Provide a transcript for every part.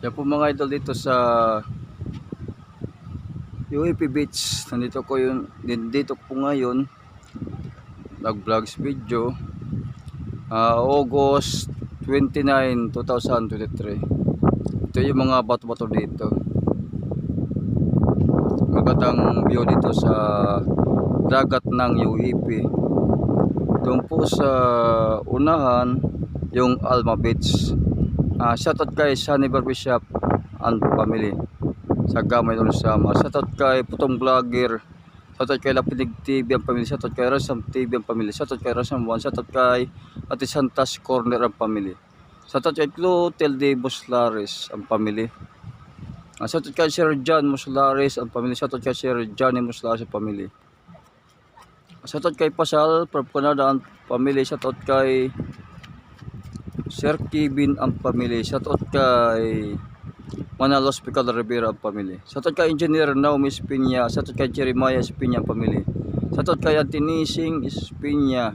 Yan po mga idol dito sa UAP Beach. Dito po ngayon nag-vlogs video August 29, 2023. Ito yung mga bato-bato dito. Magandang view dito sa dagat ng UAP. Doon po sa unahan yung Alma Beach. Shoutout kay Sunny Barbershop and family sa Gamay ng Sama. Shoutout kay Putong Vlogger. Shoutout kay Lapinig TV ang pamilya. Shoutout kay Rasam TV ang pamilya. Shoutout kay Rasam 1. Shoutout kay Ate Santas Corner ang pamilya. Shoutout kay Clotel de Buslares ang pamilya. Shoutout kay Sir John Muslares ang pamilya. Shoutout kay Sir Johnny Muslares ang pamilya. Shoutout kay Pasal from Canada ang pamilya. Shoutout kay Sir Kevin ang pamilya. Shoutout kay Manalos Pical Rivera ang pamilya. Shoutout kay Engineer Naomi Espinya. Shoutout kay Jeremiah Espinya ang pamilya. Shoutout kay Antinising Espinya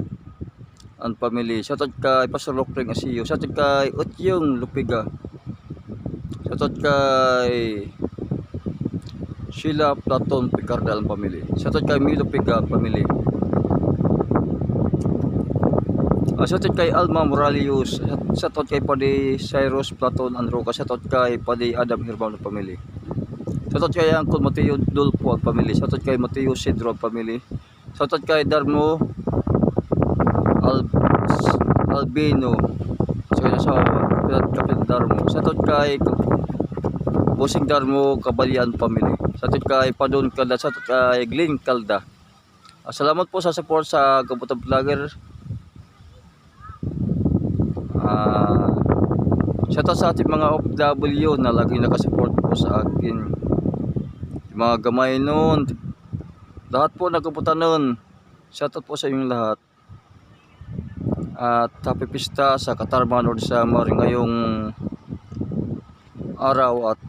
ang pamilya. Shoutout kay Pastor Lokring Asiyo. Shoutout kay Utyong Lupiga. Shoutout kay Sheila Platon Picardal ang pamilya. Shoutout kay Milo Piga ang pamilya. Shoutout kay Alma Moralius. Shoutout kay Padi Cyrus Platon and Roca. Shoutout kay Padi Adam Hirbao ng pamilya. Shoutout kay Uncle Mateo Dulpo ang pamilya. Shoutout kay Mateo Cedro ang pamilya. Shoutout kay Darmo Albino. Kapit Darmo. Shoutout kay Bosing Darmo Kabalian pamilya. Shoutout kay Padon Calda. Shoutout kay Glenn Calda. Salamat po sa support sa Kabutan Vlogger. Shoutout sa ating mga OFW na laging nakasupport po sa akin. Mga gamay nun, lahat po nagkaputan nun. Shoutout po sa inyong lahat. At happy pista sa Katarman North Samar ngayong araw at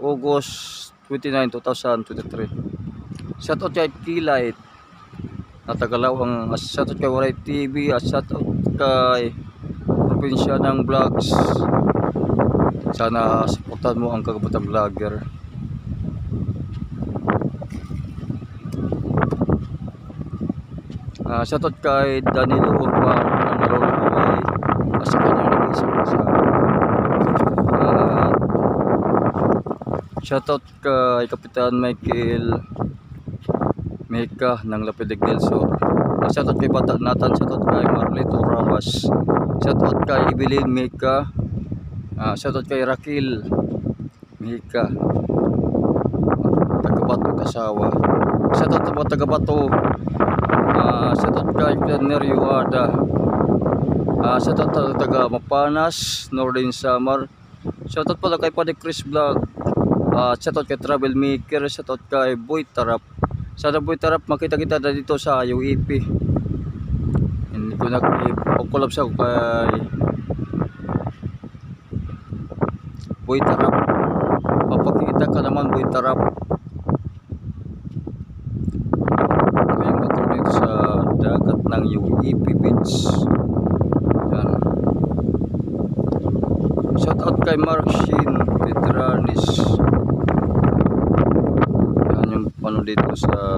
August 29, 2023. Shoutout kay Kilite at Tagalawang. Shoutout kay Waray TV. At shoutout kay probinsya ng vlogs. Sana supportan mo ang Kagubatan Vlogger. Shoutout kay Danilo Urba ng Marolo Hawaii sa kanyang nag-iisang kasama. Shoutout kay Kapitan Michael Meka ng Lapidig del Sur. Shoutout kay Bata Nathan. Shoutout kay Marlito Rabas. Shoutout kay Evelyn Meka. Shoutout kay Rakil Meka, Tagabato Kasawa. Shoutout sa mga Tagabato. Shoutout kay Planer Yuada. Shoutout taga Mapanas, Northern Samar. Shoutout pala kay Padre Chris Vlog. Shoutout kay Travel Maker. Shoutout kay Boy Tarap. Sana Boy Tarap makita kita na dito sa UAP. Hindi ko nag-collab sa kay Boy Tarap. Papakita ka naman Boy Tarap. Ngayong bato dito sa dagat ng UAP Beach. Yan. Shoutout kay Marcin Pedranis. Yan yung pano dito sa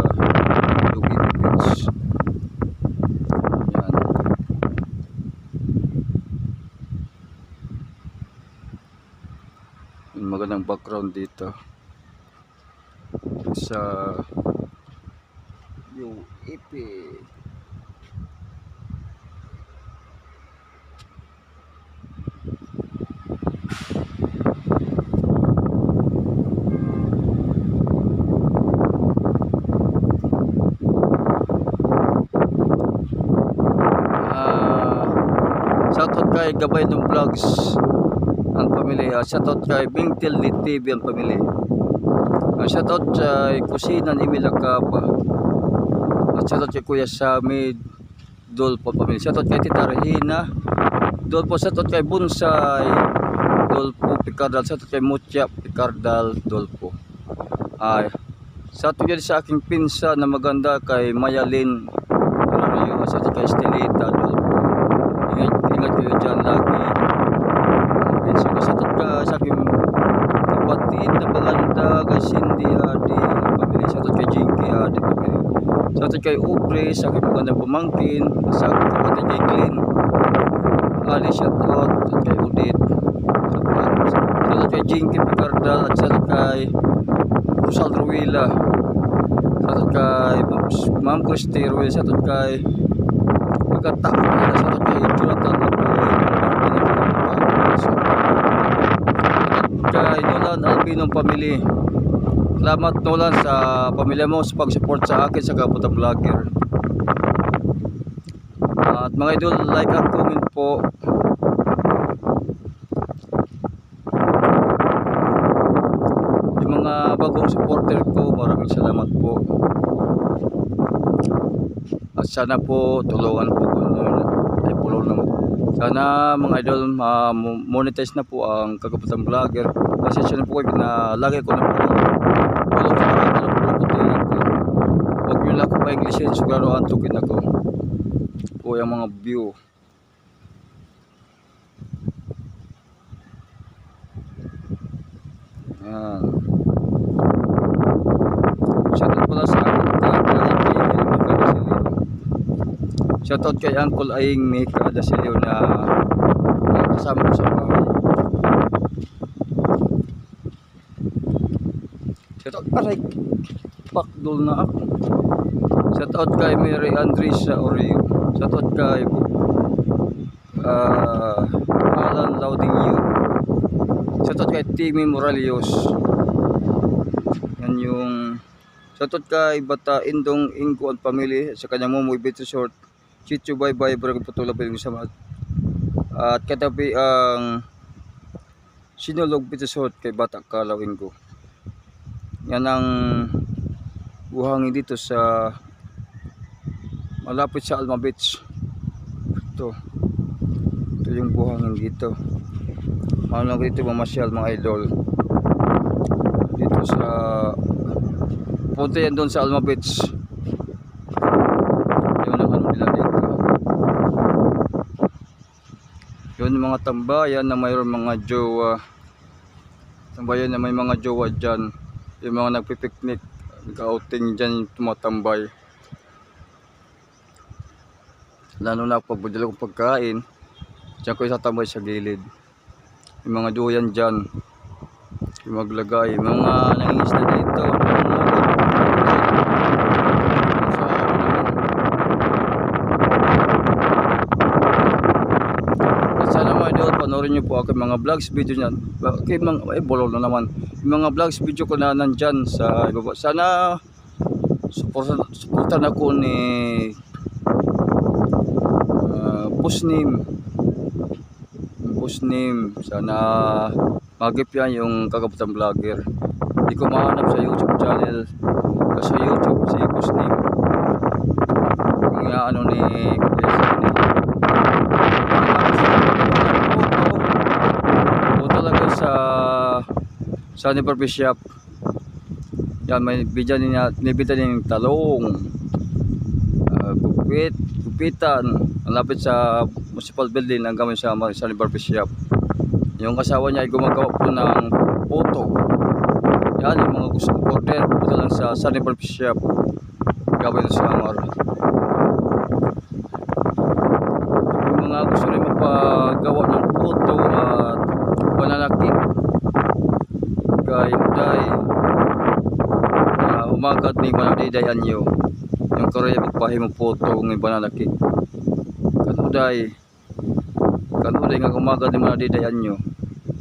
UAP Beach. Yan. Yung magandang background dito sa UAP. Shoutout kay Gabay ng Vlogs ang pamilya. Shoutout kay Bingtil TV ang pamilya. Shoutout kay Kusina ni Milakapa. Shoutout kay Kuya Sami Dolpo pamilya. Shoutout kay Tita Regina Dolpo. Shoutout kay Bonsai Dolpo Picardal. Shoutout kay Mucha Picardal Dolpo. Shoutout yan sa aking pinsa na maganda kay Mayalin. Shoutout kay Estelita Dolpo. Ingat kayo dyan lagi. Shoutout ka shoutout kay Aubrey, sa aking magandang pamangkin, sa aking kapatid kay Glenn, Ali, shoutout, at kay Odette, shoutout kay Jinky Picardal, at shoutout kay Rosal Ruila, shoutout kay Ma'am Christy Ruila, shoutout kay Pagkata, shoutout kay Jonathan Apoy, kay Nolan Albinong Family. Salamat Nolan sa pamilya mo sa pag-support sa akin sa Kaputang Vlogger. At mga idol, like at comment po. Yung mga bagong supporter ko, maraming salamat po. At sana po tulungan po ko ay follow naman. Sana mga idol monetize na po ang Kaputang Vlogger. Kasi siya na po kayo na lagi ko na po follow sa akin na po ko. Huwag nyo lang ko pa Englishin, siguro antukin ako po yung mga view. Ayan. Shoutout pala sa akin shoutout kay Uncle Aing Mika Dasilio na kasama ko sa bahay. Shoutout aray pakdol na ako. Shoutout kay Mary Andres sa Oreo. Shoutout kay Alan Laudinio. Shoutout kay Timmy Moralios. Yan yung shoutout kay Bata Indong Ingo at Family sa kanyang Momoy Beach Resort. Chichu bye bye Barangay Putula Piling Samad. At katabi ang Sinulog Beach Resort kay Bata Kalawin ko. Yan ang buhangin dito sa malapit sa Alma Beach. Ito yung buhangin dito. Ano dito mamasyal mga idol. Dito sa punta yan doon sa Alma Beach. Yun ang ano nila dito. Yun yung mga tambayan na mayroon mga jowa. Tambayan na may mga jowa dyan. Yung mga nagpipiknik, nag-outing dyan yung tumatambay. Lalo na pag budala kong pagkain, dyan ko isatambay sa gilid. Yung mga duyan dyan, yung maglagay, yung mga nangingisda dito. At sana mga idol, panoorin nyo po ako mga vlogs, video nyan. Okay, bolol na naman. Yung mga vlogs, video ko na nandyan sa ibaba. Sana supportan ako ni Boss name. Sana magip yan yung Kaputang Vlogger. Hindi ko mahanap sa YouTube channel. Kasi YouTube si Boss name. Yung ano ni po talaga sa Barber Shop. Yan, may bidya nibita ng talong, gupitan, malapit sa municipal building ang gamit sa Barber Shop. Yung kasawa niya ay gumagawa po ng photo. Yan, yung mga gusto order, punta lang sa Sunny Barber Shop gamit sa Samar. Yung mga gusto rin magpagawa ng photo at banana cake kay Uday umagat ni Manadidayan nyo yung karaya magpahimong photo ng banana cake kanuday nga umagat ni Manadidayan nyo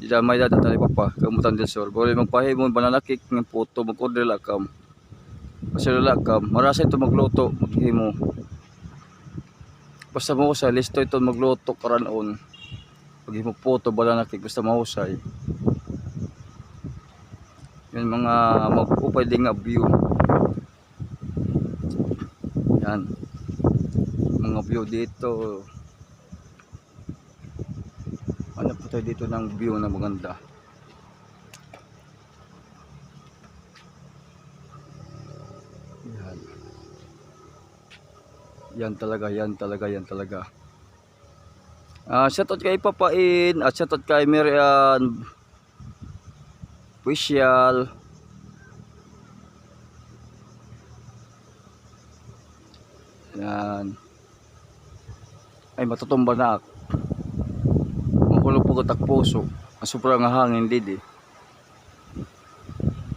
ida may dadatali pa kamutan del sur bali magpahimong banana cake ng photo mag-order lakam kasi lakam marasa ito magluto maghimo basta mahusay listo ito magluto karanon paghimo photo banana cake basta mahusay yung mga magpupay din nga view. Yan mga view dito. Ano po tayo dito ng view na maganda. Yan talaga. Shoutout kay Papain at shoutout kay Miriam Official. Yan. Ay matutumba na ako. Makulong pagod ak puso. Sobrang hangin didi.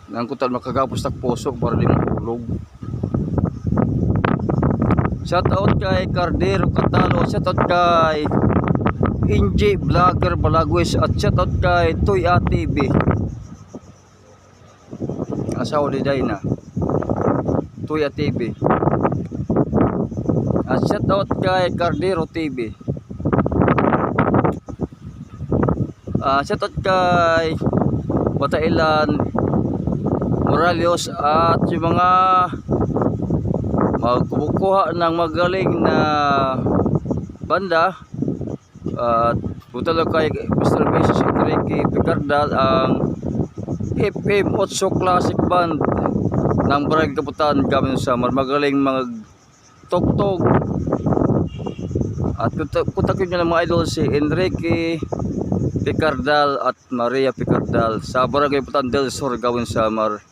Nangkutan makagapos tak puso para di mahulog. Shout out kay Cardero Catalo, shout out kay Inji Vlogger Balagwes, at shout out kay Tuya TV. Asawa ni Dayna. Tuya TV. At shout out kay Cardero TV. Shout out kay Batailan Moralios at yung mga magkukuha ng magaling na banda. At punta lang kay Mr. Mrs. Enrique Picardal, ang FM 8 Classic Band ng Barangay Kaputan, Gamin Samar. Magaling mag-tugtog. At kontakin nyo ng mga idol si Enrique Picardal at Maria Picardal sa Barangay Kaputan del Sur, Gawin Samar.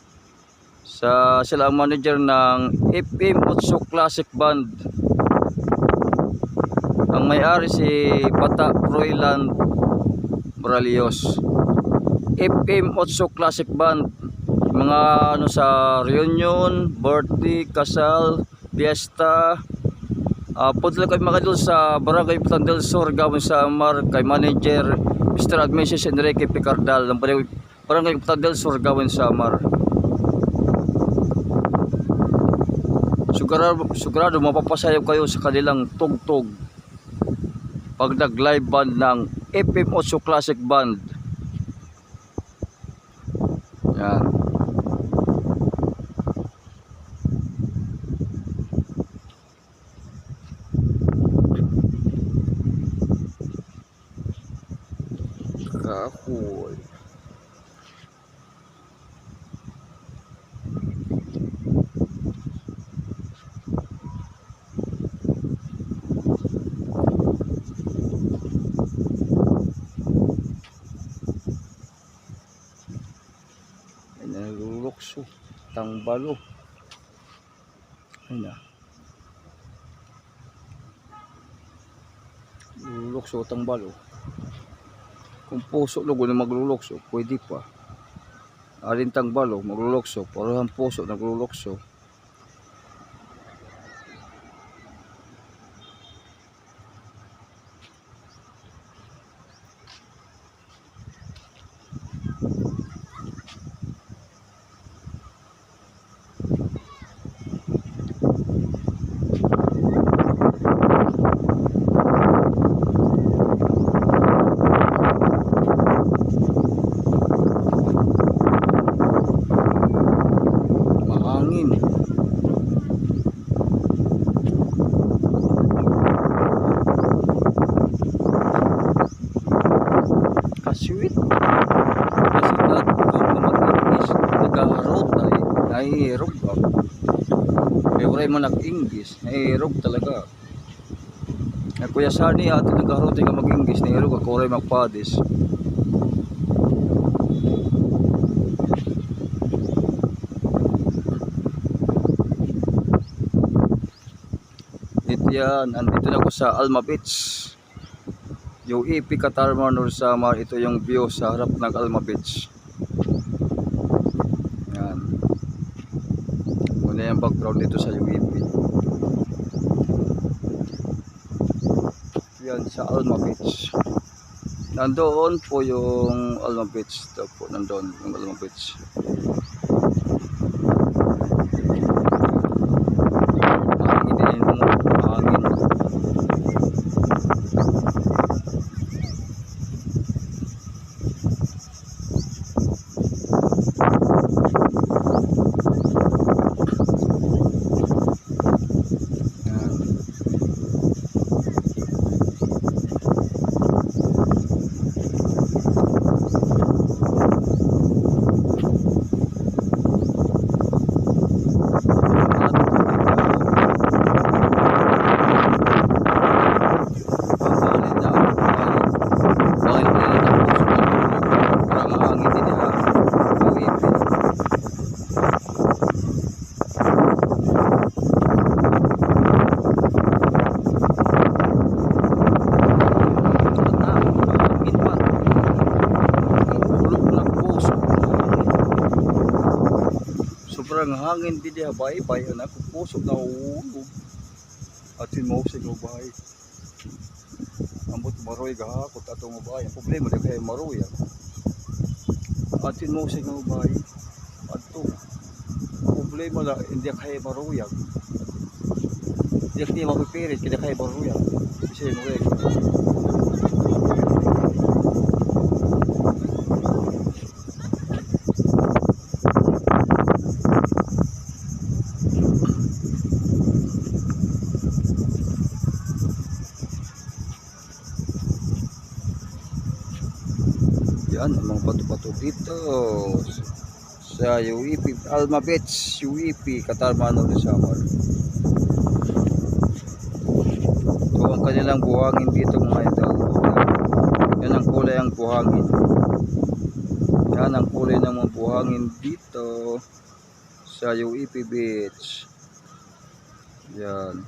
Sila ang manager ng FM 8 Classic Band. Ang may-ari si Bata Froilan Moralios. FM 8 Classic Band, mga ano sa reunion, birthday, kasal, fiesta. Punta lang kayo mga idol sa Barangay Kaputan del Sur, Gawin Samar, kay manager Mr. and Mrs. Enrique Picardal ng Barangay Kaputan del Sur, Gawin Samar. Sigurado mapapasayaw kayo sa kanilang tugtog pag nag-live band ng FM 8 Classic Band. Yan. Kahoy. Nalulukso, tangbalo. Ayun na. Lulukso, tangbalo. Kung puso lugo na maglulukso, pwede pa. Alin tangbalo, maglulukso. Parang puso, naglulukso. Sweet. Kasi kung mag-English, nag-road ay nahihirog ka. Pero mo nag-English, nahihirog talaga. Kuya Sani, ato nag-road ka mag-English, nahihirog ka, kuray magpadis. Dito yan, andito na ako sa Alma Beach. UEP Katarman or Samar, ito yung view sa harap ng Alma Beach. Yan. Muna yung background dito sa UEP. Yan sa Alma Beach. Nandoon po yung Alma Beach. Ito po, nandoon yung Alma Beach. kang hangin di diha bay-bay anak pusok na ulo. At sinmosig mo bahay. Ambot maroy gahakot atong bahay. Ang problema di kay maroy. At sinmosig mo bahay. Adto. Problema la hindi kay maroy. Hindi mapipirit kaya kay maroy. Kasi mo yan ang mga bato-bato dito sa UEP Alma Beach, UEP Katarman of the Summer. Ito ang kanilang buhangin dito mga idol. Yan ang kulay ang buhangin. Yan ang kulay ng mga buhangin dito sa UEP Beach. Yan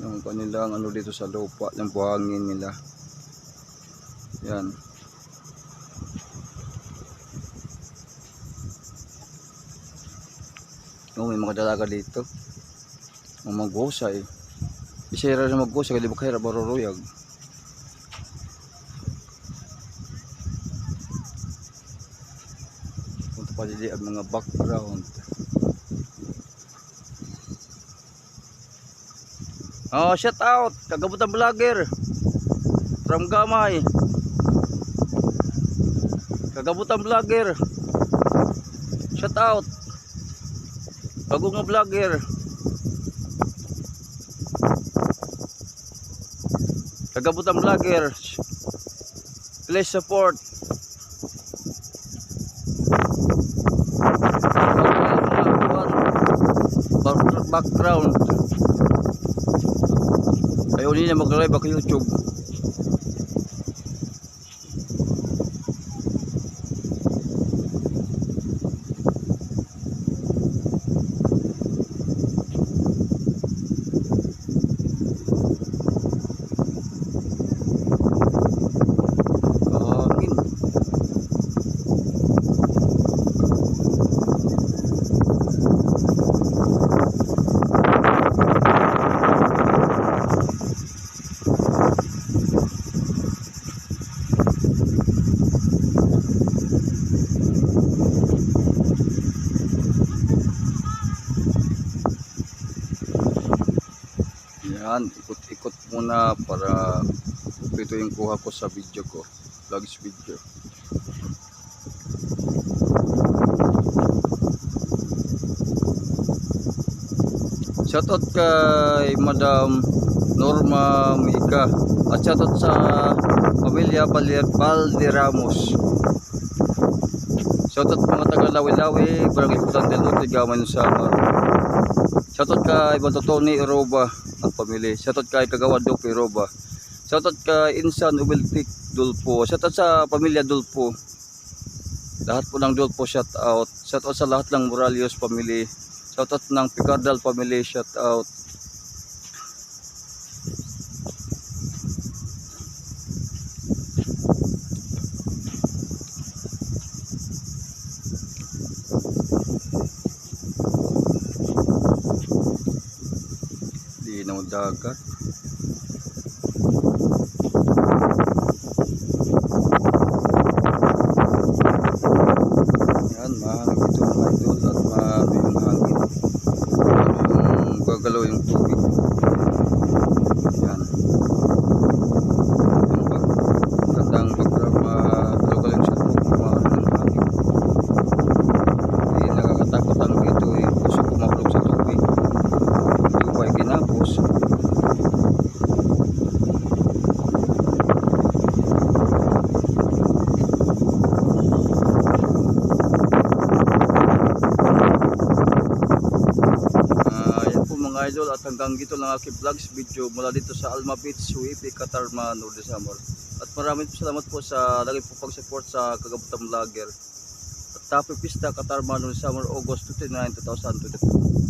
yung kanilang ano dito sa lupa ng buhangin nila. Yan. Oh, may mga dalaga dito. Ang maghusay. Isira na maghusay, di ba kaya maruruyag. Punta pa dili ang mga background. Oh, shout out kagabutan vlogger from Gamay. Kagabutan vlogger. Shout out. Bagong nga vlogger. Kagabutan vlogger. Please support. Background. Ayaw niya mag-live ako YouTube. Yan, ikot-ikot muna para ito yung kuha ko sa video ko, vlogs video. Shoutout kay Madam Norma Mika at shoutout sa pamilya Valderamos. Shoutout mga taga Lawi-Lawi, Barangay Putan del Norte, Gamay ng Samar. Shoutout kay Tony Roba at pamilya. Shoutout kay Kagawa Dupi Roba. Shoutout kay Insan Ubeltik Dulpo. Shoutout sa pamilya Dulpo. Lahat po ng Dulpo shoutout. Shoutout sa lahat ng Moralios family. Shoutout ng Picardal family shoutout. Di na dagat. Yan, mahangin ito mga idol at mahalo yung hangin. Yung gagalaw yung tubig. Yan. Yung gandang background, mahalo yung sa tubig, mahalo yung hangin. Hindi nakakatakot ang ito eh. Puso kumahulog sa tubig. Ito pa ay kinapos. Mga idol, at hanggang dito lang aking vlogs video mula dito sa Alma Beach, UEP, Katarman, Norte Samar. At maraming salamat po sa lagi po pag-support sa Kagabutan Vlogger. At Happy Pista, Katarman, Norte Samar, August 29, 2022.